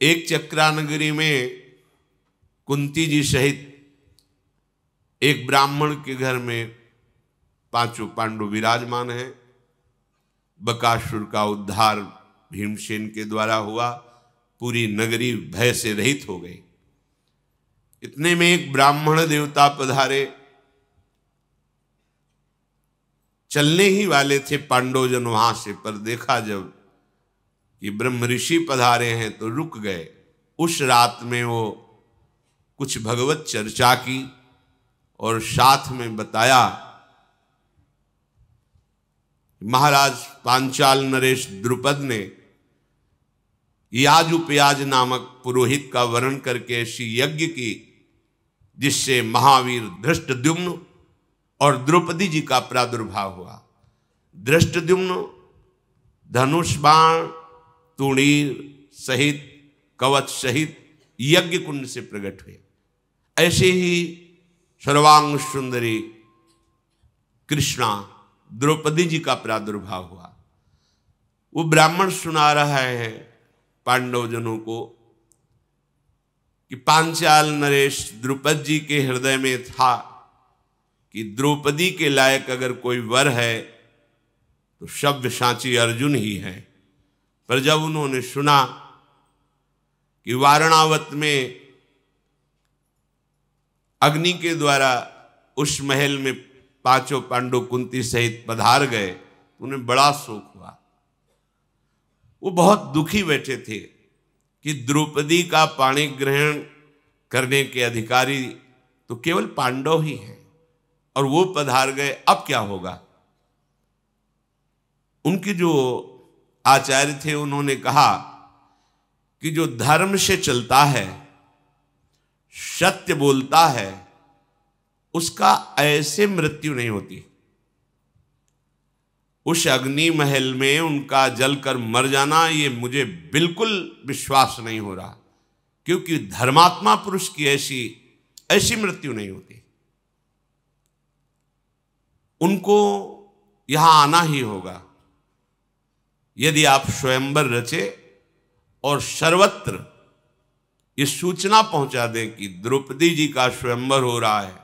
एक चक्रानगरी में कुंती जी सहित एक ब्राह्मण के घर में पांचों पांडव विराजमान हैं। बकासुर का उद्धार भीमसेन के द्वारा हुआ, पूरी नगरी भय से रहित हो गई। इतने में एक ब्राह्मण देवता पधारे। चलने ही वाले थे पांडवजन वहां से, पर देखा जब कि ब्रह्म ऋषि पधारे हैं तो रुक गए। उस रात में वो कुछ भगवत चर्चा की और साथ में बताया महाराज पांचाल नरेश द्रुपद ने याजुपयाज नामक पुरोहित का वर्ण करके ऐसी यज्ञ की जिससे महावीर धृष्टद्युम्न और द्रौपदी जी का प्रादुर्भाव हुआ। धृष्टद्युम्न धनुष बाण तुणीर सहित कवच सहित यज्ञ कुंड से प्रकट हुए। ऐसे ही सर्वांग सुंदरी कृष्णा द्रौपदी जी का प्रादुर्भाव हुआ। वो ब्राह्मण सुना रहा है पांडवजनों को कि पांचाल नरेश द्रुपद जी के हृदय में था कि द्रौपदी के लायक अगर कोई वर है तो सव्यसाची अर्जुन ही है। पर जब उन्होंने सुना कि वारणावत में अग्नि के द्वारा उस महल में पांचों पांडव कुंती सहित पधार गए, उन्हें बड़ा शोक हुआ। वो बहुत दुखी बैठे थे कि द्रौपदी का पाणी ग्रहण करने के अधिकारी तो केवल पांडव ही हैं और वो पधार गए, अब क्या होगा। उनके जो आचार्य थे उन्होंने कहा कि जो धर्म से चलता है, सत्य बोलता है, उसका ऐसे मृत्यु नहीं होती। उस अग्नि महल में उनका जलकर मर जाना ये मुझे बिल्कुल विश्वास नहीं हो रहा, क्योंकि धर्मात्मा पुरुष की ऐसी मृत्यु नहीं होती। उनको यहां आना ही होगा। यदि आप स्वयंवर रचे और सर्वत्र ये सूचना पहुंचा दें कि द्रौपदी जी का स्वयंवर हो रहा है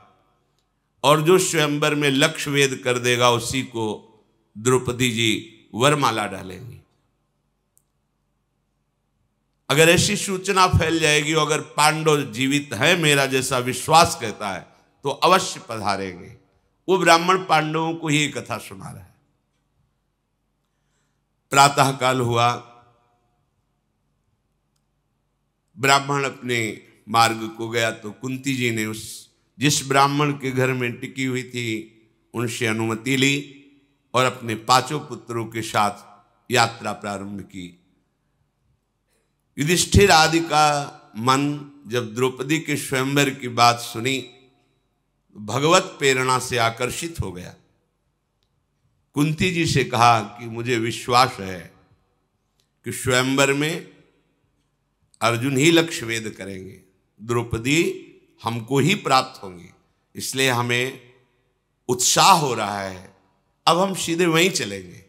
और जो स्वयंवर में लक्ष्य वेद कर देगा उसी को द्रौपदी जी वरमाला डालेंगी। अगर ऐसी सूचना फैल जाएगी और अगर पांडव जीवित है मेरा जैसा विश्वास कहता है तो अवश्य पधारेंगे। वो ब्राह्मण पांडवों को ही कथा सुना रहा है। प्रातः काल हुआ, ब्राह्मण अपने मार्ग को गया तो कुंती जी ने उस जिस ब्राह्मण के घर में टिकी हुई थी उनसे अनुमति ली और अपने पांचों पुत्रों के साथ यात्रा प्रारंभ की। युधिष्ठिर आदि का मन जब द्रौपदी के स्वयंवर की बात सुनी भगवत प्रेरणा से आकर्षित हो गया। कुंती जी से कहा कि मुझे विश्वास है कि स्वयंवर में अर्जुन ही लक्ष्य वेद करेंगे, द्रौपदी हमको ही प्राप्त होंगी, इसलिए हमें उत्साह हो रहा है, अब हम सीधे वहीं चलेंगे।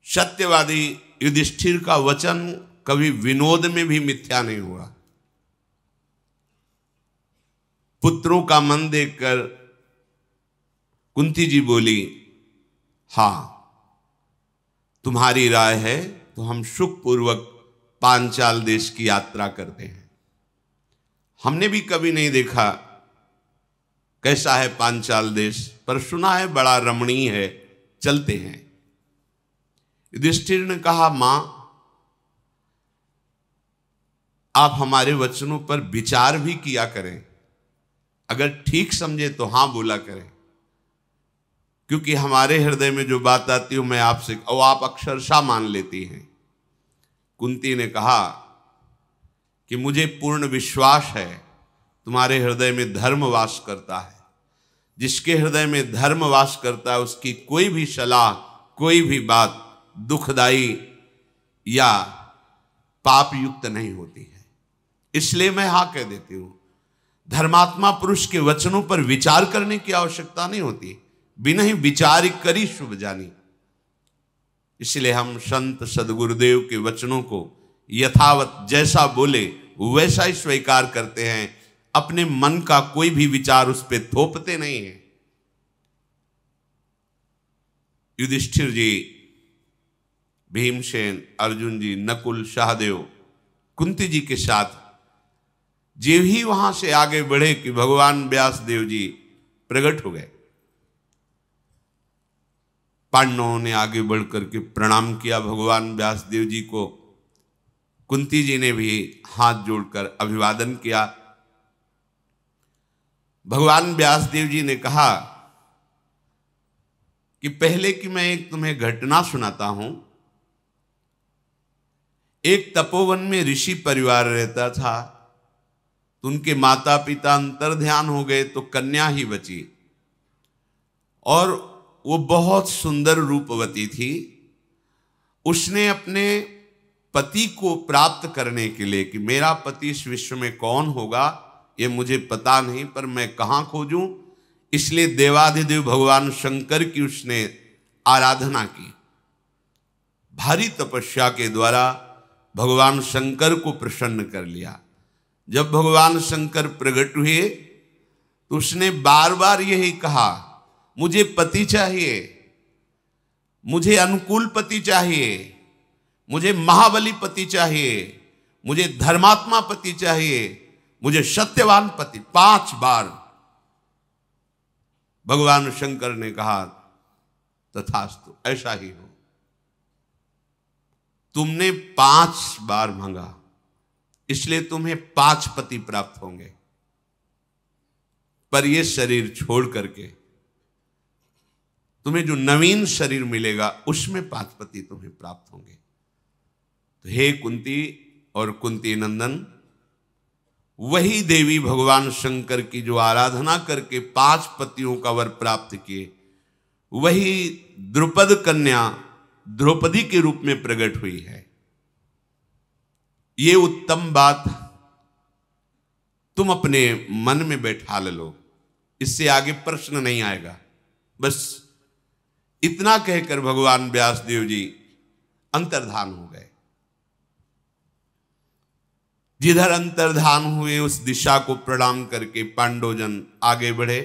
सत्यवादी युधिष्ठिर का वचन कभी विनोद में भी मिथ्या नहीं हुआ। पुत्रों का मन देखकर कुंती जी बोली, हां तुम्हारी राय है तो हम सुखपूर्वक पांचाल देश की यात्रा करते हैं। हमने भी कभी नहीं देखा कैसा है पांचाल देश, पर सुना है बड़ा रमणीय है, चलते हैं। युधिष्ठिर ने कहा, मां आप हमारे वचनों पर विचार भी किया करें, अगर ठीक समझे तो हां बोला करें, क्योंकि हमारे हृदय में जो बात आती है मैं आपसे और आप अक्षरशः मान लेती हैं। कुंती ने कहा कि मुझे पूर्ण विश्वास है तुम्हारे हृदय में धर्म वास करता है। जिसके हृदय में धर्म वास करता है उसकी कोई भी सलाह, कोई भी बात दुखदाई या पाप युक्त नहीं होती है, इसलिए मैं हाँ कह देती हूं। धर्मात्मा पुरुष के वचनों पर विचार करने की आवश्यकता नहीं होती, बिना ही विचार करी शुभ जानी। इसलिए हम संत सदगुरुदेव के वचनों को यथावत जैसा बोले वैसा ही स्वीकार करते हैं। अपने मन का कोई भी विचार उस पर थोपते नहीं है। युधिष्ठिर जी, भीमसेन, अर्जुन जी, नकुल, सहदेव, कुंती जी के साथ जीव ही वहां से आगे बढ़े कि भगवान व्यास देव जी प्रकट हो गए। पांडवों ने आगे बढ़ करके प्रणाम किया भगवान व्यास देव जी को। कुंती जी ने भी हाथ जोड़कर अभिवादन किया। भगवान व्यास देव जी ने कहा कि पहले की मैं एक तुम्हें घटना सुनाता हूं। एक तपोवन में ऋषि परिवार रहता था। तो उनके माता पिता अंतर्ध्यान हो गए तो कन्या ही बची, और वो बहुत सुंदर रूपवती थी। उसने अपने पति को प्राप्त करने के लिए कि मेरा पति इस विश्व में कौन होगा ये मुझे पता नहीं, पर मैं कहाँ खोजूं, इसलिए देवाधिदेव भगवान शंकर की उसने आराधना की। भारी तपस्या के द्वारा भगवान शंकर को प्रसन्न कर लिया। जब भगवान शंकर प्रकट हुए तो उसने बार बार यही कहा, मुझे पति चाहिए, मुझे अनुकूल पति चाहिए, मुझे महाबली पति चाहिए, मुझे धर्मात्मा पति चाहिए, मुझे सत्यवान पति। 5 बार भगवान शंकर ने कहा तथास्तु, ऐसा ही हो। तुमने 5 बार मांगा, इसलिए तुम्हें 5 पति प्राप्त होंगे। पर यह शरीर छोड़ करके तुम्हें जो नवीन शरीर मिलेगा उसमें 5 पति तुम्हें प्राप्त होंगे। तो हे कुंती और कुंती नंदन, वही देवी भगवान शंकर की जो आराधना करके 5 पतियों का वर प्राप्त किए, वही द्रुपद कन्या द्रौपदी के रूप में प्रकट हुई है। ये उत्तम बात तुम अपने मन में बैठा लो, इससे आगे प्रश्न नहीं आएगा। बस इतना कहकर भगवान व्यासदेव जी अंतर्धान हो गए। जिधर अंतर्धान हुए उस दिशा को प्रणाम करके पांडवजन आगे बढ़े।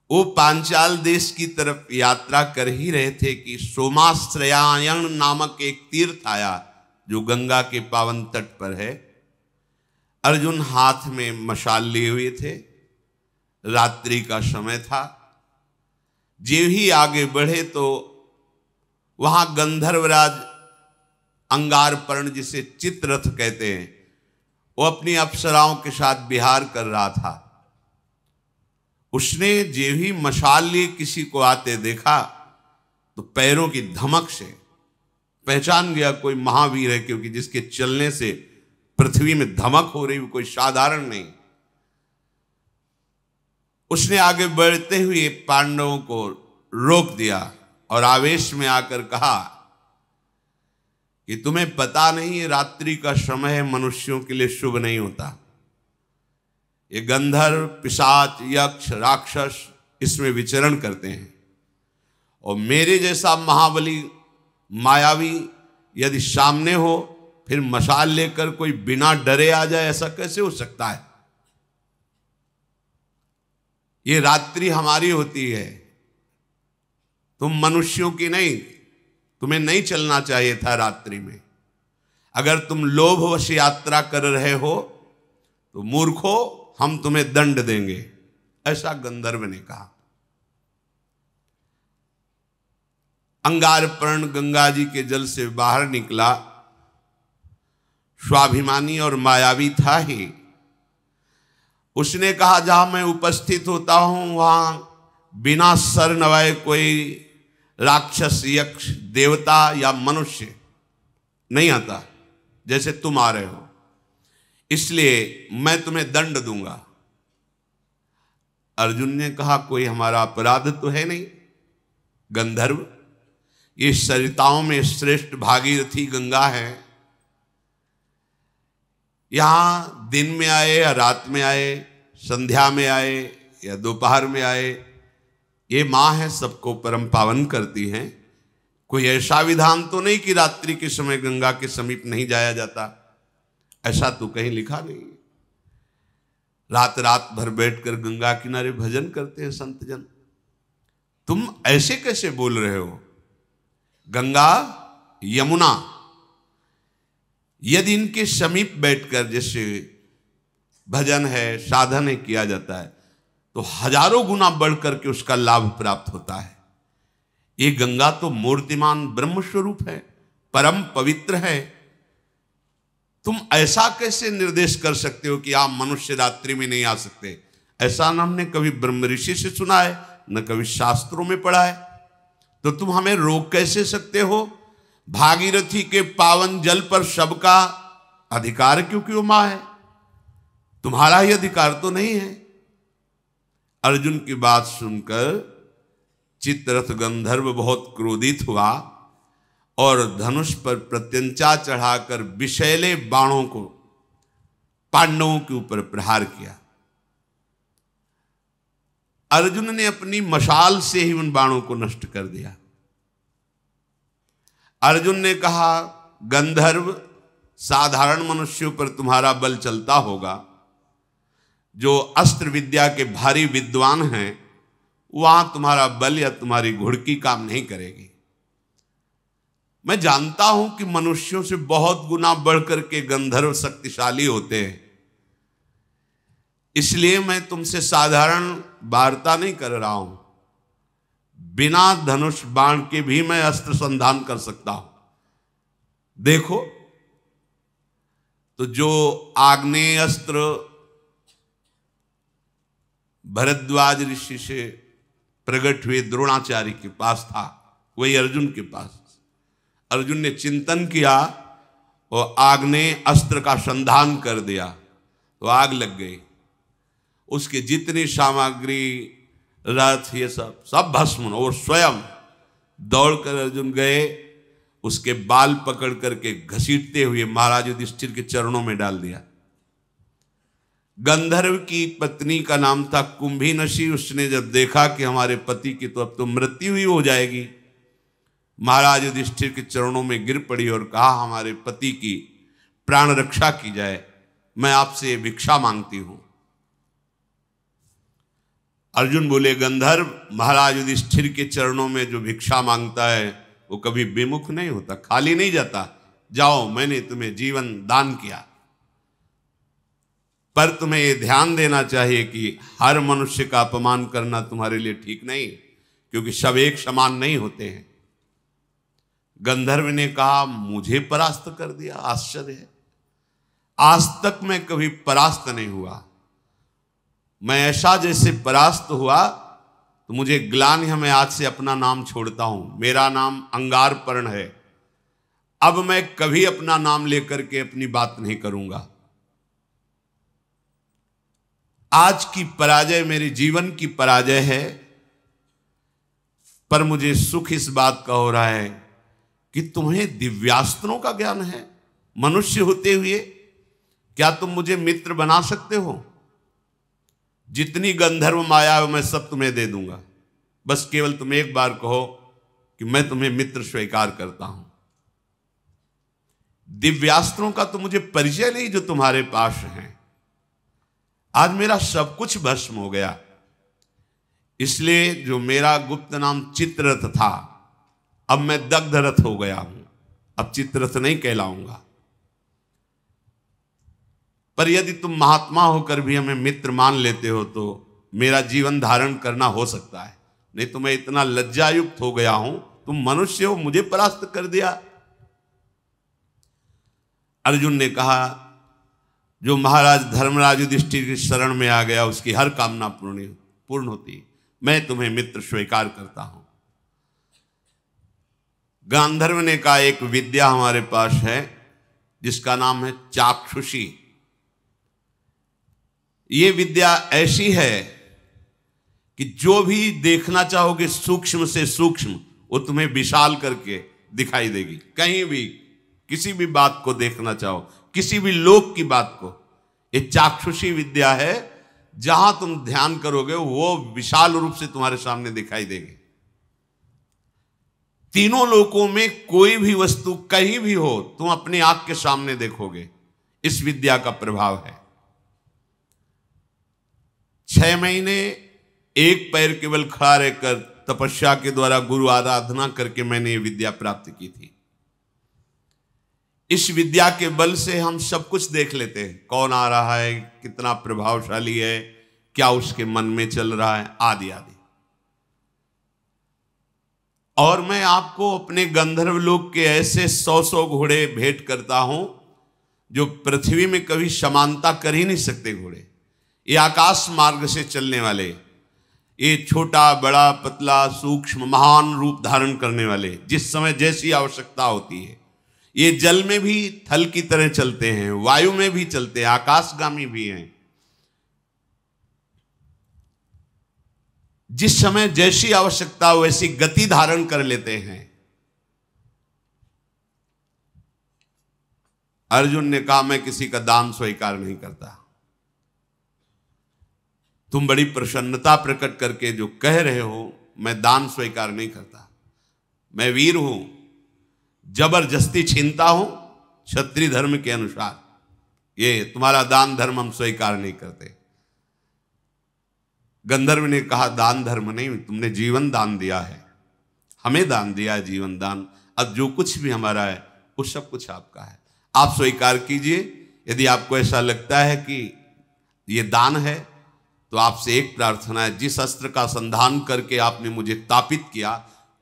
वो पांचाल देश की तरफ यात्रा कर ही रहे थे कि सोमाश्रयायण नामक एक तीर्थ आया जो गंगा के पावन तट पर है। अर्जुन हाथ में मशाल लिए हुए थे, रात्रि का समय था। जीव ही आगे बढ़े तो वहां गंधर्वराज अंगारपर्ण, जिसे चित्ररथ कहते हैं, वो अपनी अप्सराओं के साथ विहार कर रहा था। उसने जो ही मशाल लिए किसी को आते देखा तो पैरों की धमक से पहचान गया कोई महावीर है, क्योंकि जिसके चलने से पृथ्वी में धमक हो रही, कोई साधारण नहीं। उसने आगे बढ़ते हुए पांडवों को रोक दिया और आवेश में आकर कहा कि तुम्हें पता नहीं, रात्रि का समय मनुष्यों के लिए शुभ नहीं होता। ये गंधर्व, पिशाच, यक्ष, राक्षस इसमें विचरण करते हैं, और मेरे जैसा महाबली मायावी यदि सामने हो, फिर मशाल लेकर कोई बिना डरे आ जाए, ऐसा कैसे हो सकता है? ये रात्रि हमारी होती है, तुम मनुष्यों की नहीं। तुम्हें नहीं चलना चाहिए था रात्रि में। अगर तुम लोभवश यात्रा कर रहे हो तो मूर्खो, हम तुम्हें दंड देंगे, ऐसा गंधर्व ने कहा। अंगारपर्ण गंगा जी के जल से बाहर निकला, स्वाभिमानी और मायावी था ही। उसने कहा, जहां मैं उपस्थित होता हूं वहां बिना सर नवाए कोई राक्षस, यक्ष, देवता या मनुष्य नहीं आता जैसे तुम आ रहे हो, इसलिए मैं तुम्हें दंड दूंगा। अर्जुन ने कहा, कोई हमारा अपराध तो है नहीं गंधर्व, ये सरिताओं में श्रेष्ठ भागीरथी गंगा है। यहां दिन में आए या रात में आए, संध्या में आए या दोपहर में आए, ये माँ है, सबको परम पावन करती हैं। कोई ऐसा विधान तो नहीं कि रात्रि के समय गंगा के समीप नहीं जाया जाता, ऐसा तो कहीं लिखा नहीं। रात रात भर बैठकर गंगा किनारे भजन करते हैं संत जन। तुम ऐसे कैसे बोल रहे हो? गंगा यमुना यदि इनके समीप बैठकर जैसे भजन है, साधन है, किया जाता है तो हजारों गुना बढ़ करके उसका लाभ प्राप्त होता है। ये गंगा तो मूर्तिमान ब्रह्म स्वरूप है, परम पवित्र है। तुम ऐसा कैसे निर्देश कर सकते हो कि आप मनुष्य रात्रि में नहीं आ सकते? ऐसा न हमने कभी ब्रह्म ऋषि से सुना है, न कभी शास्त्रों में पढ़ा है। तो तुम हमें रोक कैसे सकते हो? भागीरथी के पावन जल पर सबका अधिकार क्योंकि वो मां है, तुम्हारा ही अधिकार तो नहीं है। अर्जुन की बात सुनकर चित्ररथ गंधर्व बहुत क्रोधित हुआ और धनुष पर प्रत्यंचा चढ़ाकर विषैले बाणों को पांडवों के ऊपर प्रहार किया। अर्जुन ने अपनी मशाल से ही उन बाणों को नष्ट कर दिया। अर्जुन ने कहा, गंधर्व, साधारण मनुष्यों पर तुम्हारा बल चलता होगा, जो अस्त्र विद्या के भारी विद्वान हैं वहां तुम्हारा बल या तुम्हारी घुड़की काम नहीं करेगी। मैं जानता हूं कि मनुष्यों से बहुत गुना बढ़कर के गंधर्व शक्तिशाली होते हैं, इसलिए मैं तुमसे साधारण वार्ता नहीं कर रहा हूं। बिना धनुष बाण के भी मैं अस्त्र संधान कर सकता हूं। देखो, तो जो आग्नेय अस्त्र भरद्वाज ऋषि से प्रकट हुए द्रोणाचार्य के पास था, वही अर्जुन के पास। अर्जुन ने चिंतन किया और आग्नेय अस्त्र का संधान कर दिया तो आग लग गई। उसकी जितनी सामग्री, रथ, ये सब भस्म। और स्वयं दौड़कर अर्जुन गए, उसके बाल पकड़ करके घसीटते हुए महाराज युधिष्ठिर के चरणों में डाल दिया। गंधर्व की पत्नी का नाम था कुंभीनशी। उसने जब देखा कि हमारे पति की तो अब तो मृत्यु ही हो जाएगी, महाराज युधिष्ठिर के चरणों में गिर पड़ी और कहा, हमारे पति की प्राण रक्षा की जाए, मैं आपसे भिक्षा मांगती हूं। अर्जुन बोले, गंधर्व, महाराज युधिष्ठिर के चरणों में जो भिक्षा मांगता है वो कभी विमुख नहीं होता, खाली नहीं जाता। जाओ, मैंने तुम्हें जीवन दान किया। पर तुम्हें ये ध्यान देना चाहिए कि हर मनुष्य का अपमान करना तुम्हारे लिए ठीक नहीं, क्योंकि सब एक समान नहीं होते हैं। गंधर्व ने कहा, मुझे परास्त कर दिया, आश्चर्य है। आज तक मैं कभी परास्त नहीं हुआ। मैं ऐसा जैसे परास्त हुआ तो मुझे ग्लानि है, मैं आज से अपना नाम छोड़ता हूं। मेरा नाम अंगारपर्ण है। अब मैं कभी अपना नाम लेकर के अपनी बात नहीं करूंगा। आज की पराजय मेरे जीवन की पराजय है, पर मुझे सुख इस बात का हो रहा है कि तुम्हें दिव्यास्त्रों का ज्ञान है। मनुष्य होते हुए क्या तुम मुझे मित्र बना सकते हो? जितनी गंधर्व माया है मैं सब तुम्हें दे दूंगा, बस केवल तुम एक बार कहो कि मैं तुम्हें मित्र स्वीकार करता हूं। दिव्यास्त्रों का तो मुझे परिचय नहीं जो तुम्हारे पास हैं। आज मेरा सब कुछ भस्म हो गया, इसलिए जो मेरा गुप्त नाम चित्ररथ था, अब मैं दग्धरथ हो गया हूं। अब चित्ररथ नहीं कहलाऊंगा। पर यदि तुम महात्मा होकर भी हमें मित्र मान लेते हो तो मेरा जीवन धारण करना हो सकता है, नहीं तो मैं इतना लज्जायुक्त हो गया हूं। तुम मनुष्य हो, मुझे परास्त कर दिया। अर्जुन ने कहा, जो महाराज धर्मराज युधिष्ठिर की शरण में आ गया उसकी हर कामना पूर्ण होती। मैं तुम्हें मित्र स्वीकार करता हूं। गांधर्व ने कहा, एक विद्या हमारे पास है जिसका नाम है चाक्षुषी। ये विद्या ऐसी है कि जो भी देखना चाहोगे सूक्ष्म से सूक्ष्म, वो तुम्हें विशाल करके दिखाई देगी। कहीं भी किसी भी बात को देखना चाहो, किसी भी लोक की बात को, ये चाक्षुषी विद्या है। जहां तुम ध्यान करोगे वो विशाल रूप से तुम्हारे सामने दिखाई देगी। तीनों लोकों में कोई भी वस्तु कहीं भी हो तुम अपनी आंख के सामने देखोगे। इस विद्या का प्रभाव है। 6 महीने एक पैर केवल खड़ा रहकर तपस्या के द्वारा गुरु आराधना करके मैंने ये विद्या प्राप्त की थी। इस विद्या के बल से हम सब कुछ देख लेते हैं, कौन आ रहा है, कितना प्रभावशाली है, क्या उसके मन में चल रहा है, आदि आदि। और मैं आपको अपने गंधर्व लोक के ऐसे 100 घोड़े भेंट करता हूं जो पृथ्वी में कभी समानता कर ही नहीं सकते घोड़े। ये आकाश मार्ग से चलने वाले, ये छोटा बड़ा पतला सूक्ष्म महान रूप धारण करने वाले, जिस समय जैसी आवश्यकता होती है। ये जल में भी थल की तरह चलते हैं, वायु में भी चलते हैं, आकाशगामी भी हैं। जिस समय जैसी आवश्यकता वैसी गति धारण कर लेते हैं। अर्जुन ने कहा मैं किसी का दान स्वीकार नहीं करता। तुम बड़ी प्रसन्नता प्रकट करके जो कह रहे हो मैं दान स्वीकार नहीं करता, मैं वीर हूं, जबरदस्ती छीनता हूं क्षत्रिय धर्म के अनुसार, ये तुम्हारा दान धर्म हम स्वीकार नहीं करते। गंधर्व ने कहा दान धर्म नहीं, तुमने जीवन दान दिया है, हमें दान दिया है जीवन दान, अब जो कुछ भी हमारा है वो सब कुछ आपका है, आप स्वीकार कीजिए। यदि आपको ऐसा लगता है कि ये दान है तो आपसे एक प्रार्थना है, जिस अस्त्र का संधान करके आपने मुझे तापित किया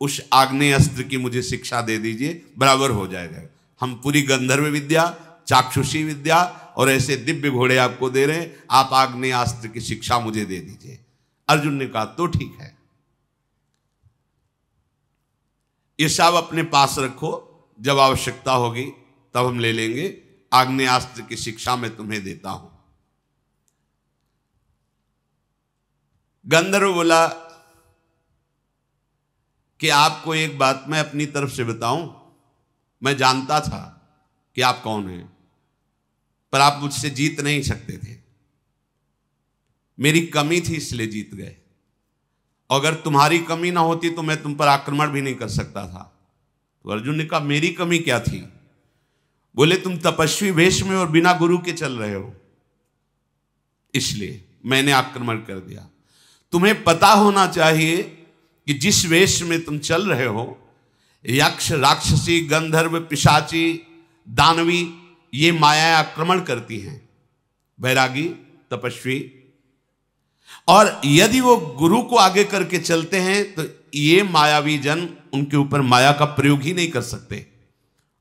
उस आग्नेय अस्त्र की मुझे शिक्षा दे दीजिए, बराबर हो जाएगा। हम पूरी गंधर्व विद्या, चाक्षुषी विद्या और ऐसे दिव्य घोड़े आपको दे रहे हैं, आप आग्नेय अस्त्र की शिक्षा मुझे दे दीजिए। अर्जुन ने कहा तो ठीक है, ये सब अपने पास रखो, जब आवश्यकता होगी तब हम ले लेंगे, आग्नेयास्त्र की शिक्षा मैं तुम्हें देता हूं। गंधर्व बोला कि आपको एक बात मैं अपनी तरफ से बताऊं, मैं जानता था कि आप कौन हैं, पर आप मुझसे जीत नहीं सकते थे, मेरी कमी थी इसलिए जीत गए। अगर तुम्हारी कमी ना होती तो मैं तुम पर आक्रमण भी नहीं कर सकता था। तो अर्जुन ने कहा मेरी कमी क्या थी? बोले तुम तपस्वी वेश में और बिना गुरु के चल रहे हो, इसलिए मैंने आक्रमण कर दिया। तुम्हें पता होना चाहिए कि जिस वेश में तुम चल रहे हो, यक्ष राक्षसी गंधर्व पिशाची दानवी ये माया आक्रमण करती हैं, बैरागी तपस्वी, और यदि वो गुरु को आगे करके चलते हैं तो ये मायावी जन उनके ऊपर माया का प्रयोग ही नहीं कर सकते।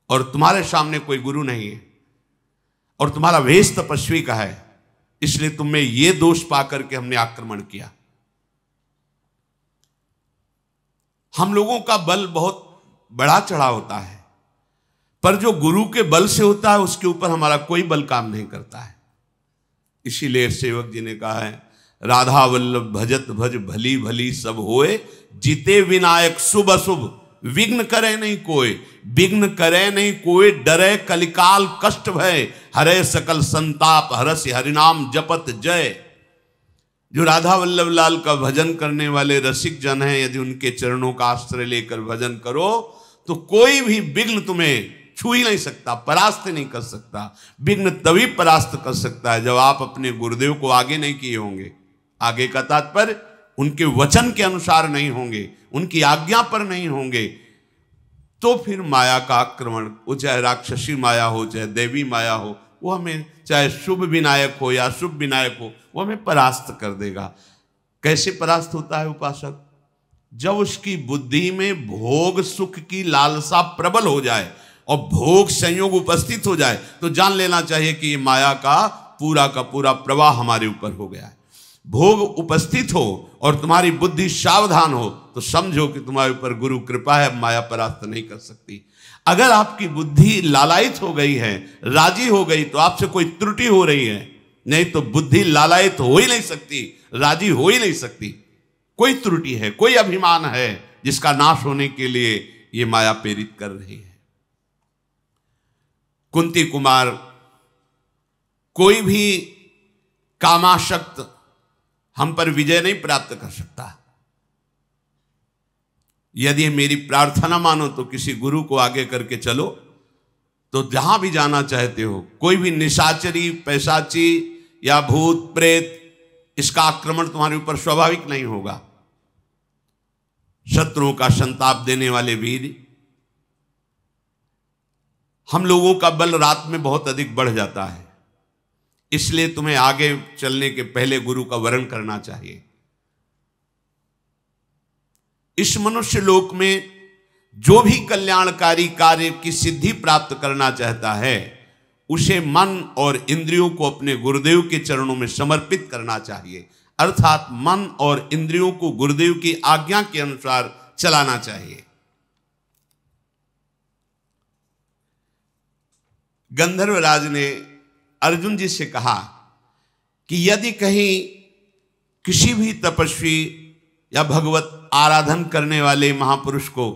और तुम्हारे सामने कोई गुरु नहीं है और तुम्हारा वेश तपस्वी का है, इसलिए तुम्हें ये दोष पाकर के हमने आक्रमण किया। हम लोगों का बल बहुत बड़ा चढ़ा होता है, पर जो गुरु के बल से होता है उसके ऊपर हमारा कोई बल काम नहीं करता है। इसीलिए सेवक जी ने कहा है, राधा वल्लभ भजत भज भली भली सब होए, जीते विनायक शुभ अशुभ विघ्न करे नहीं कोई, विघ्न करे नहीं कोई, डरे कलिकाल कष्ट भय, हरे सकल संताप हरस हरिनाम जपत जय। जो राधा वल्लभ लाल का भजन करने वाले रसिक जन हैं, यदि उनके चरणों का आश्रय लेकर भजन करो तो कोई भी विघ्न तुम्हें छू ही नहीं सकता, परास्त नहीं कर सकता। विघ्न तभी परास्त कर सकता है जब आप अपने गुरुदेव को आगे नहीं किए होंगे। आगे का तात्पर्य उनके वचन के अनुसार नहीं होंगे, उनकी आज्ञा पर नहीं होंगे, तो फिर माया का आक्रमण, वो चाहे राक्षसी माया हो चाहे देवी माया हो, वो हमें चाहे शुभ विनायक हो या शुभ विनायक हो, वो हमें परास्त कर देगा। कैसे परास्त होता है उपासक? जब उसकी बुद्धि में भोग सुख की लालसा प्रबल हो जाए और भोग संयोग उपस्थित हो जाए तो जान लेना चाहिए कि ये माया का पूरा प्रवाह हमारे ऊपर हो गया है। भोग उपस्थित हो और तुम्हारी बुद्धि सावधान हो तो समझो कि तुम्हारे ऊपर गुरु कृपा है, माया परास्त नहीं कर सकती। अगर आपकी बुद्धि लालायित हो गई है, राजी हो गई, तो आपसे कोई त्रुटि हो रही है, नहीं तो बुद्धि लालायित हो ही नहीं सकती, राजी हो ही नहीं सकती। कोई त्रुटि है, कोई अभिमान है जिसका नाश होने के लिए ये माया प्रेरित कर रही है। कुंती कुमार कोई भी कामाशक्त हम पर विजय नहीं प्राप्त कर सकता। यदि मेरी प्रार्थना मानो तो किसी गुरु को आगे करके चलो, तो जहां भी जाना चाहते हो, कोई भी निशाचरी, पैशाची या भूत प्रेत, इसका आक्रमण तुम्हारे ऊपर स्वाभाविक नहीं होगा। शत्रुओं का संताप देने वाले वीर, हम लोगों का बल रात में बहुत अधिक बढ़ जाता है, इसलिए तुम्हें आगे चलने के पहले गुरु का वरण करना चाहिए। इस मनुष्य लोक में जो भी कल्याणकारी कार्य की सिद्धि प्राप्त करना चाहता है, उसे मन और इंद्रियों को अपने गुरुदेव के चरणों में समर्पित करना चाहिए। अर्थात मन और इंद्रियों को गुरुदेव की आज्ञा के अनुसार चलाना चाहिए। गंधर्वराज ने अर्जुन जी से कहा कि यदि कहीं किसी भी तपस्वी या भगवत आराधन करने वाले महापुरुष को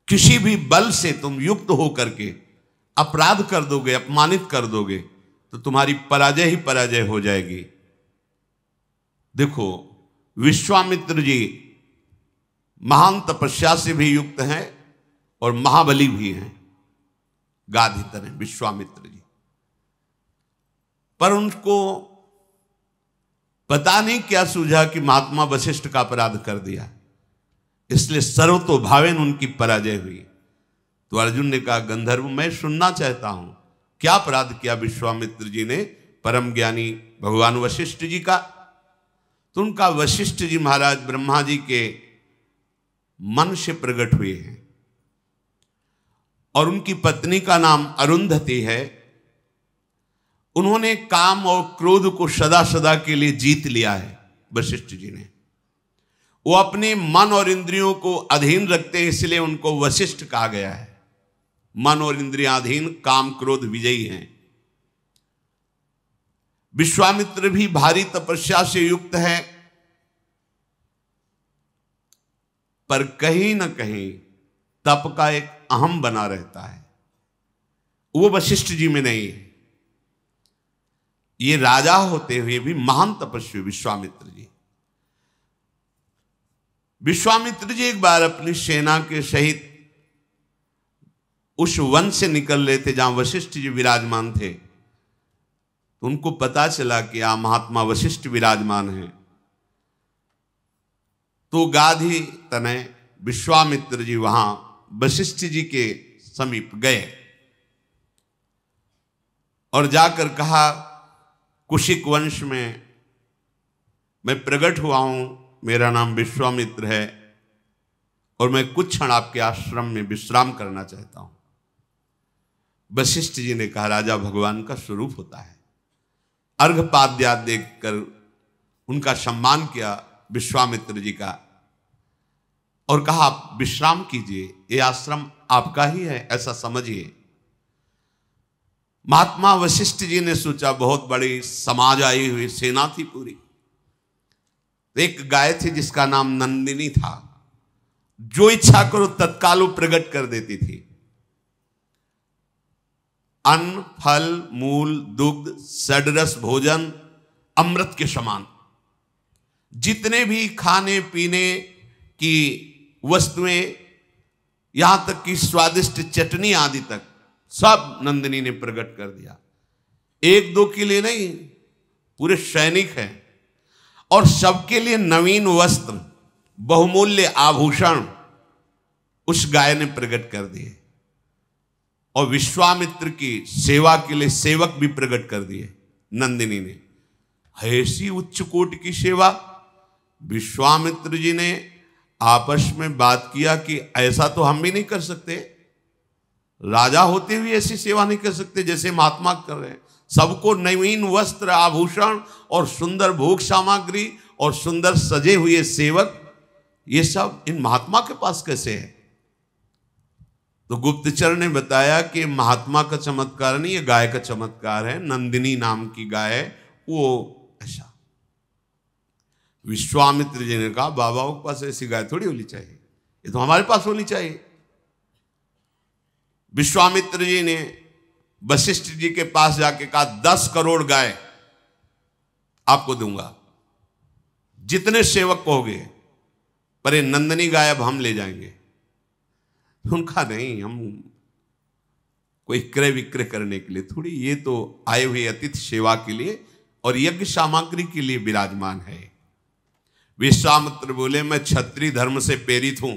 किसी भी बल से तुम युक्त हो करके अपराध कर दोगे, अपमानित कर दोगे, तो तुम्हारी पराजय ही पराजय हो जाएगी। देखो, विश्वामित्र जी महान तपस्या से भी युक्त हैं और महाबली भी हैं, गाधितर हैं विश्वामित्र जी, पर उनको पता नहीं क्या सूझा कि महात्मा वशिष्ठ का अपराध कर दिया, इसलिए सर्वतोभावेन उनकी पराजय हुई। तो अर्जुन ने कहा, गंधर्व, मैं सुनना चाहता हूं, क्या अपराध किया विश्वामित्र जी ने परम ज्ञानी भगवान वशिष्ठ जी का? तो उनका वशिष्ठ जी महाराज ब्रह्मा जी के मन से प्रकट हुए हैं और उनकी पत्नी का नाम अरुंधति है। उन्होंने काम और क्रोध को सदा सदा के लिए जीत लिया है। वशिष्ठ जी ने, वो अपने मन और इंद्रियों को अधीन रखते हैं, इसलिए उनको वशिष्ठ कहा गया है। मन और इंद्रियाधीन, काम क्रोध विजयी हैं। विश्वामित्र भी भारी तपस्या से युक्त है, पर कहीं ना कहीं तप का एक अहम बना रहता है, वो वशिष्ठ जी में नहीं है। ये राजा होते हुए भी महान तपस्वी विश्वामित्र जी। विश्वामित्र जी एक बार अपनी सेना के सहित उस वन से निकल रहे थे जहां वशिष्ठ जी विराजमान थे। तो उनको पता चला कि यहां महात्मा वशिष्ठ विराजमान हैं। तो गाधी तनय विश्वामित्र जी वहां वशिष्ठ जी के समीप गए और जाकर कहा, कुशिक वंश में मैं प्रकट हुआ हूं, मेरा नाम विश्वामित्र है और मैं कुछ क्षण आपके आश्रम में विश्राम करना चाहता हूं। वशिष्ठ जी ने कहा, राजा भगवान का स्वरूप होता है। अर्घपाद्या देखकर उनका सम्मान किया विश्वामित्र जी का और कहा, आप विश्राम कीजिए, ये आश्रम आपका ही है, ऐसा समझिए। महात्मा वशिष्ठ जी ने सोचा, बहुत बड़ी समाज आई हुई सेना थी पूरी। एक गाय थी जिसका नाम नंदिनी था, जो इच्छा करो तत्काल वो प्रकट कर देती थी। अन्न, फल, मूल, दुग्ध, षडरस भोजन अमृत के समान, जितने भी खाने पीने की वस्तुएं, यहां तक कि स्वादिष्ट चटनी आदि तक सब नंदिनी ने प्रकट कर दिया। एक दो के लिए नहीं, पूरे सैनिक हैं। और सबके लिए नवीन वस्त्र, बहुमूल्य आभूषण उस गाय ने प्रकट कर दिए और विश्वामित्र की सेवा के लिए सेवक भी प्रकट कर दिए नंदिनी ने। ऐसी उच्च कोटि की सेवा। विश्वामित्र जी ने आपस में बात किया कि ऐसा तो हम भी नहीं कर सकते, राजा होते हुए ऐसी सेवा नहीं कर सकते जैसे महात्मा कर रहे हैं। सबको नवीन वस्त्र, आभूषण और सुंदर भोग सामग्री और सुंदर सजे हुए सेवक, ये सब इन महात्मा के पास कैसे है? तो गुप्तचर ने बताया कि महात्मा का चमत्कार नहीं, ये गाय का चमत्कार है। नंदिनी नाम की गाय है वो ऐसा। विश्वामित्र जी ने कहा, बाबा के पास ऐसी गाय थोड़ी होनी चाहिए, ये तो हमारे पास होनी चाहिए। विश्वामित्र जी ने वशिष्ठ जी के पास जाके कहा, 10 करोड़ गाय आपको दूंगा। जितने सेवक कहोगे, पर ये नंदिनी गाय अब हम ले जाएंगे। उनका नहीं, हम कोई क्रय विक्रय करने के लिए थोड़ी, ये तो आए हुए अतिथि सेवा के लिए और यज्ञ सामग्री के लिए विराजमान है। विश्वामित्र बोले, मैं क्षत्रिय धर्म से प्रेरित हूं,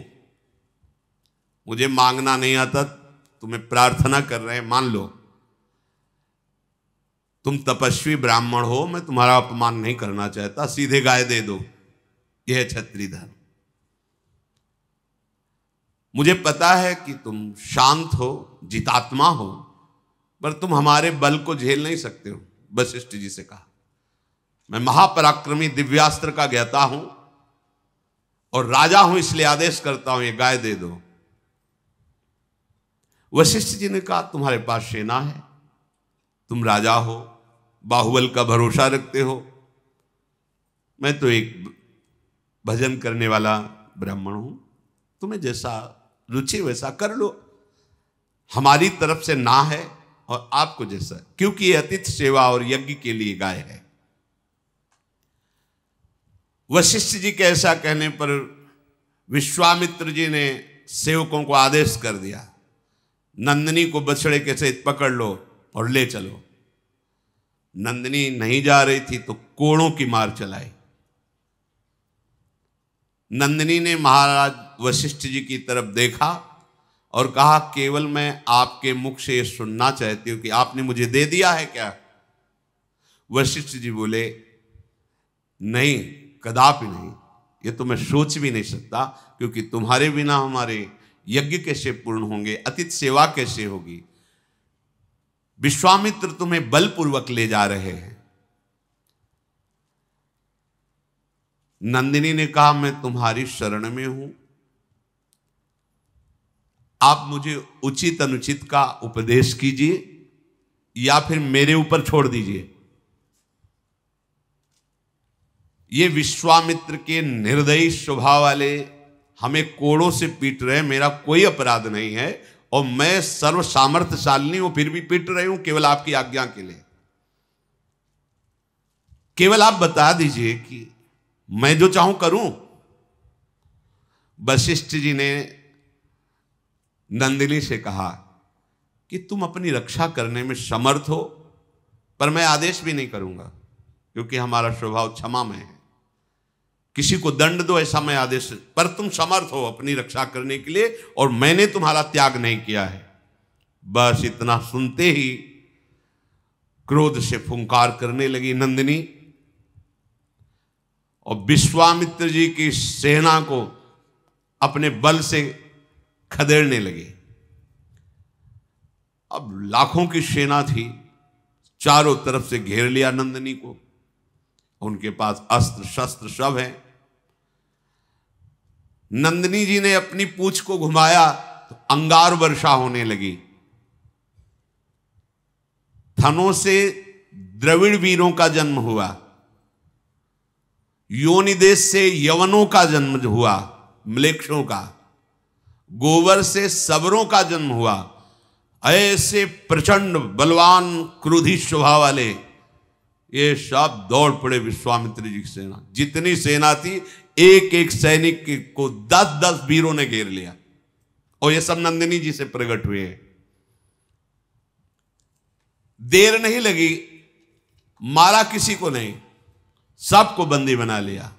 मुझे मांगना नहीं आता, तुम्हें प्रार्थना कर रहे हैं, मान लो। तुम तपस्वी ब्राह्मण हो, मैं तुम्हारा अपमान नहीं करना चाहता, सीधे गाय दे दो, यह है क्षत्रिय धर्म। मुझे पता है कि तुम शांत हो, जितात्मा हो, पर तुम हमारे बल को झेल नहीं सकते हो। वशिष्ठ जी से कहा, मैं महापराक्रमी दिव्यास्त्र का ज्ञाता हूं और राजा हूं, इसलिए आदेश करता हूं, ये गाय दे दो। वशिष्ठ जी ने कहा, तुम्हारे पास सेना है, तुम राजा हो, बाहुबल का भरोसा रखते हो, मैं तो एक भजन करने वाला ब्राह्मण हूं, तुम्हें जैसा रुचि वैसा कर लो, हमारी तरफ से ना है, और आपको जैसा, क्योंकि ये अतिथि सेवा और यज्ञ के लिए गाय है। वशिष्ठ जी के ऐसा कहने पर विश्वामित्र जी ने सेवकों को आदेश कर दिया, नंदिनी को बछड़े के सहित पकड़ लो और ले चलो। नंदिनी नहीं जा रही थी तो कोड़ों की मार चलाई। नंदिनी ने महाराज वशिष्ठ जी की तरफ देखा और कहा, केवल मैं आपके मुख से ये सुनना चाहती हूं कि आपने मुझे दे दिया है क्या? वशिष्ठ जी बोले, नहीं, कदापि नहीं, ये तो मैं सोच भी नहीं सकता, क्योंकि तुम्हारे बिना हमारे यज्ञ कैसे पूर्ण होंगे, अतिथि सेवा कैसे होगी? विश्वामित्र तुम्हें बलपूर्वक ले जा रहे हैं। नंदिनी ने कहा, मैं तुम्हारी शरण में हूं, आप मुझे उचित अनुचित का उपदेश कीजिए या फिर मेरे ऊपर छोड़ दीजिए। ये विश्वामित्र के निर्दयी स्वभाव वाले हमें कोड़ों से पीट रहे हैं, मेरा कोई अपराध नहीं है और मैं सर्व सामर्थ्यशालिनी हूं, फिर भी पीट रही हूं केवल आपकी आज्ञा के लिए। केवल आप बता दीजिए कि मैं जो चाहूं करूं। वशिष्ठ जी ने नंदिनी से कहा कि तुम अपनी रक्षा करने में समर्थ हो, पर मैं आदेश भी नहीं करूंगा, क्योंकि हमारा स्वभाव क्षमामय है। किसी को दंड दो ऐसा मैं आदेश, पर तुम समर्थ हो अपनी रक्षा करने के लिए और मैंने तुम्हारा त्याग नहीं किया है। बस इतना सुनते ही क्रोध से फुंकार करने लगी नंदिनी और विश्वामित्र जी की सेना को अपने बल से खदेड़ने लगे। अब लाखों की सेना थी, चारों तरफ से घेर लिया नंदिनी को, उनके पास अस्त्र शस्त्र सब है। नंदिनी जी ने अपनी पूंछ को घुमाया तो अंगार वर्षा होने लगी। थनों से द्रविड़ वीरों का जन्म हुआ, योनि देश से यवनों का जन्म हुआ, म्लेच्छों का, गोबर से सबरों का जन्म हुआ। ऐसे प्रचंड बलवान क्रोधी स्वभाव वाले ये सब दौड़ पड़े विश्वामित्र जी की सेना। जितनी सेना थी, एक एक सैनिक को 10-10 वीरों ने घेर लिया और ये सब नंदिनी जी से प्रकट हुए हैं। देर नहीं लगी, मारा किसी को नहीं, सबको बंदी बना लिया।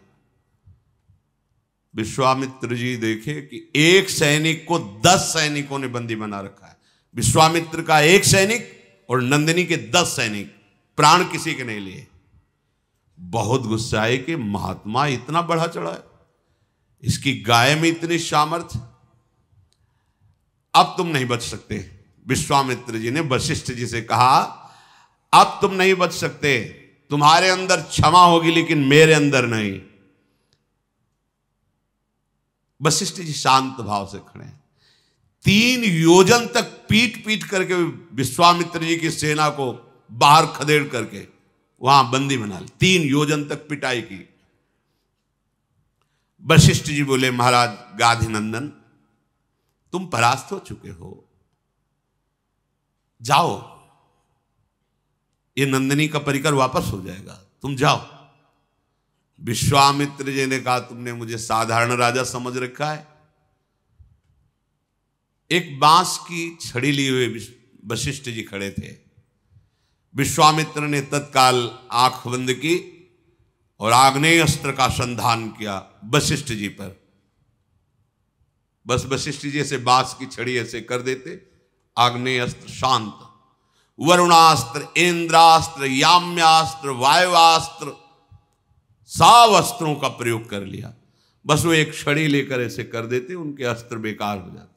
विश्वामित्र जी देखे कि एक सैनिक को 10 सैनिकों ने बंदी बना रखा है। विश्वामित्र का एक सैनिक और नंदिनी के 10 सैनिक, प्राण किसी के नहीं लिए। बहुत गुस्सा आए कि महात्मा इतना बढ़ा चढ़ा है, इसकी गाय में इतनी सामर्थ्य, अब तुम नहीं बच सकते। विश्वामित्र जी ने वशिष्ठ जी से कहा, अब तुम नहीं बच सकते, तुम्हारे अंदर क्षमा होगी लेकिन मेरे अंदर नहीं। वशिष्ठ जी शांत भाव से खड़े हैं। 3 योजन तक पीट पीट करके विश्वामित्र जी की सेना को बाहर खदेड़ करके वहां बंदी बना ली। 3 योजन तक पिटाई की। वशिष्ठ जी बोले, महाराज गाधिनंदन, तुम परास्त हो चुके हो, जाओ, ये नंदिनी का परिकर वापस हो जाएगा, तुम जाओ। विश्वामित्र जी ने कहा, तुमने मुझे साधारण राजा समझ रखा है। एक बांस की छड़ी लिए हुए वशिष्ठ जी खड़े थे। विश्वामित्र ने तत्काल आंख बंद की और आग्नेय अस्त्र का संधान किया वशिष्ठ जी पर। बस वशिष्ठ जी ऐसे बांस की छड़ी ऐसे कर देते, आग्नेय अस्त्र शांत। वरुणास्त्र, इंद्रास्त्र, याम्यास्त्र, वायुवास्त्र, सब अस्त्रों का प्रयोग कर लिया। बस वो एक छड़ी लेकर ऐसे कर देते, उनके अस्त्र बेकार हो जाते।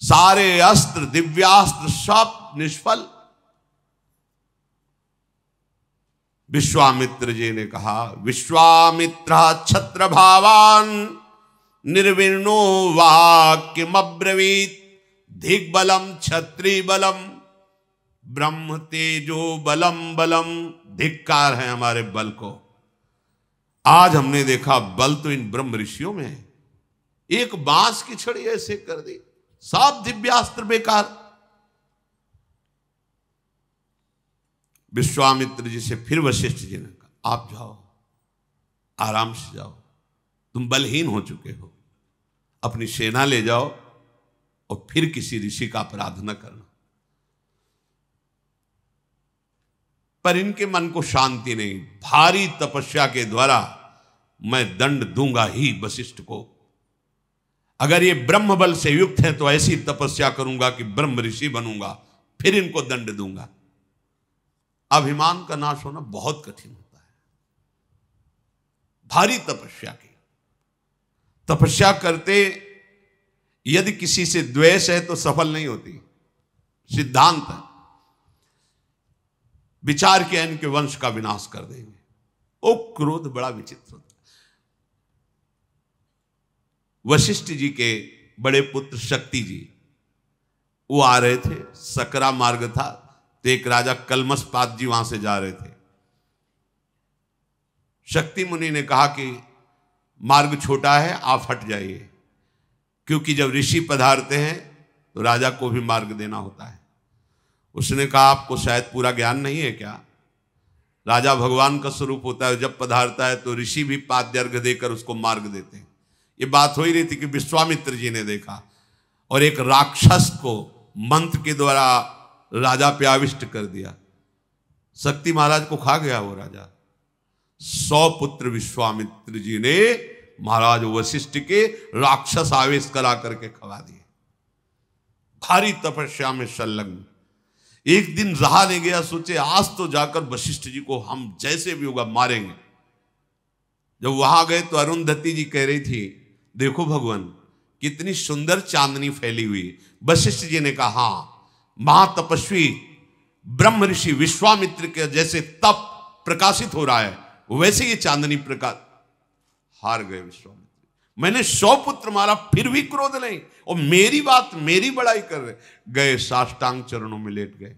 सारे अस्त्र, दिव्यास्त्र सब निष्फल। विश्वामित्र जी ने कहा, विश्वामित्र छत्र भावान निर्विण्णो वाक्यमब्रवीत दिग्बलम क्षत्रि बलम ब्रह्म तेजो बलम बलम। धिक्कार है हमारे बल को। आज हमने देखा बल तो इन ब्रह्म ऋषियों में है। एक बांस की छड़ी ऐसे कर दी, सब दिव्यास्त्र बेकार। विश्वामित्र जी से फिर वशिष्ठ जी ने कहा, आप जाओ, आराम से जाओ, तुम बलहीन हो चुके हो, अपनी सेना ले जाओ और फिर किसी ऋषि का अपराध न करना। पर इनके मन को शांति नहीं। भारी तपस्या के द्वारा मैं दंड दूंगा ही वशिष्ठ को। अगर ये ब्रह्म बल से युक्त है तो ऐसी तपस्या करूंगा कि ब्रह्म ऋषि बनूंगा, फिर इनको दंड दूंगा। अभिमान का नाश होना बहुत कठिन होता है। भारी तपस्या की। तपस्या करते यदि किसी से द्वेष है तो सफल नहीं होती। सिद्धांत है, विचार के इनके वंश का विनाश कर देंगे। ओ क्रोध बड़ा विचित्र होता है। वशिष्ठ जी के बड़े पुत्र शक्ति जी वो आ रहे थे, सकरा मार्ग था, तो एक राजा कलमसपात जी वहां से जा रहे थे। शक्ति मुनि ने कहा कि मार्ग छोटा है, आप हट जाइए, क्योंकि जब ऋषि पधारते हैं तो राजा को भी मार्ग देना होता है। उसने कहा, आपको शायद पूरा ज्ञान नहीं है क्या? राजा भगवान का स्वरूप होता है, जब पधारता है तो ऋषि भी पाद्यर्घ्य देकर उसको मार्ग देते हैं। ये बात हो ही रही थी कि विश्वामित्र जी ने देखा और एक राक्षस को मंत्र के द्वारा राजा पे आविष्ट कर दिया। शक्ति महाराज को खा गया वो राजा। 100 पुत्र विश्वामित्र जी ने महाराज वशिष्ठ के राक्षस आवेश करा करके खवा दिए। भारी तपस्या में संलग्न। एक दिन रहा नहीं गया, सोचे आज तो जाकर वशिष्ठ जी को हम जैसे भी होगा मारेंगे। जब वहां गए तो अरुंधति जी कह रही थी, देखो भगवान कितनी सुंदर चांदनी फैली हुई। वशिष्ठ जी ने कहा, हाँ, महातपस्वी ब्रह्म ऋषि विश्वामित्र के जैसे तप प्रकाशित हो रहा है वैसे ये चांदनी प्रकाश। हार गए विश्वामित्र। मैंने 100 पुत्र मारा फिर भी क्रोध नहीं, और मेरी बात मेरी बड़ाई कर रहे। गए साष्टांग चरणों में लेट गए,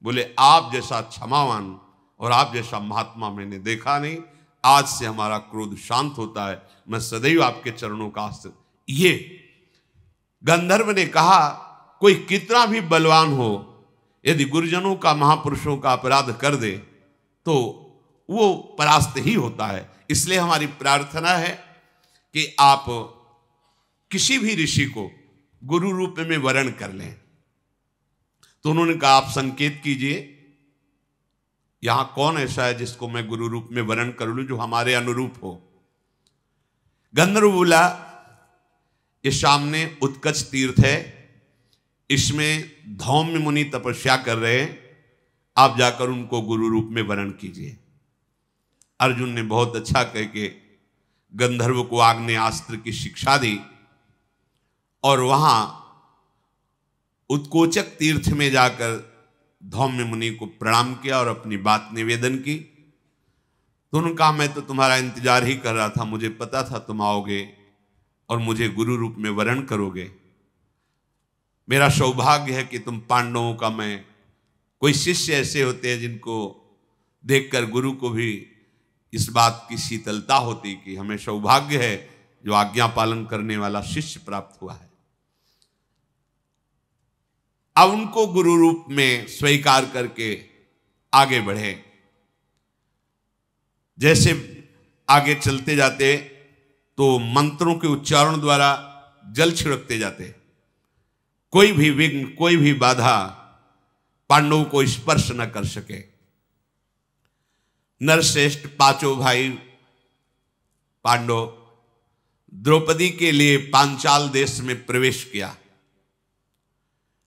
बोले आप जैसा क्षमावान और आप जैसा महात्मा मैंने देखा नहीं। आज से हमारा क्रोध शांत होता है, मैं सदैव आपके चरणों का आश्रित। ये गंधर्व ने कहा, कोई कितना भी बलवान हो, यदि गुरुजनों का महापुरुषों का अपराध कर दे तो वो परास्त ही होता है। इसलिए हमारी प्रार्थना है कि आप किसी भी ऋषि को गुरु रूप में वरण कर लें। तो उन्होंने कहा, आप संकेत कीजिए, यहां कौन ऐसा है जिसको मैं गुरु रूप में वरण कर लूं, जो हमारे अनुरूप हो। गंधर्व बोला, ये सामने उत्कच तीर्थ है, इसमें धौम्य मुनि तपस्या कर रहे हैं, आप जाकर उनको गुरु रूप में वरण कीजिए। अर्जुन ने बहुत अच्छा कह के गंधर्व को आग्नेयास्त्र की शिक्षा दी और वहां उत्कोचक तीर्थ में जाकर धौम्य मुनि को प्रणाम किया और अपनी बात निवेदन की। तो उन्होंने कहा, मैं तो तुम्हारा इंतजार ही कर रहा था, मुझे पता था तुम आओगे और मुझे गुरु रूप में वरण करोगे। मेरा सौभाग्य है कि तुम पांडवों का मैं, कोई शिष्य ऐसे होते हैं जिनको देखकर गुरु को भी इस बात की शीतलता होती कि हमें सौभाग्य है जो आज्ञा पालन करने वाला शिष्य प्राप्त हुआ है। अब उनको गुरु रूप में स्वीकार करके आगे बढ़े। जैसे आगे चलते जाते तो मंत्रों के उच्चारण द्वारा जल छिड़कते जाते। कोई भी विघ्न, कोई भी बाधा पांडवों को स्पर्श न कर सके। नरश्रेष्ठ पांचों भाई पांडव द्रौपदी के लिए पांचाल देश में प्रवेश किया।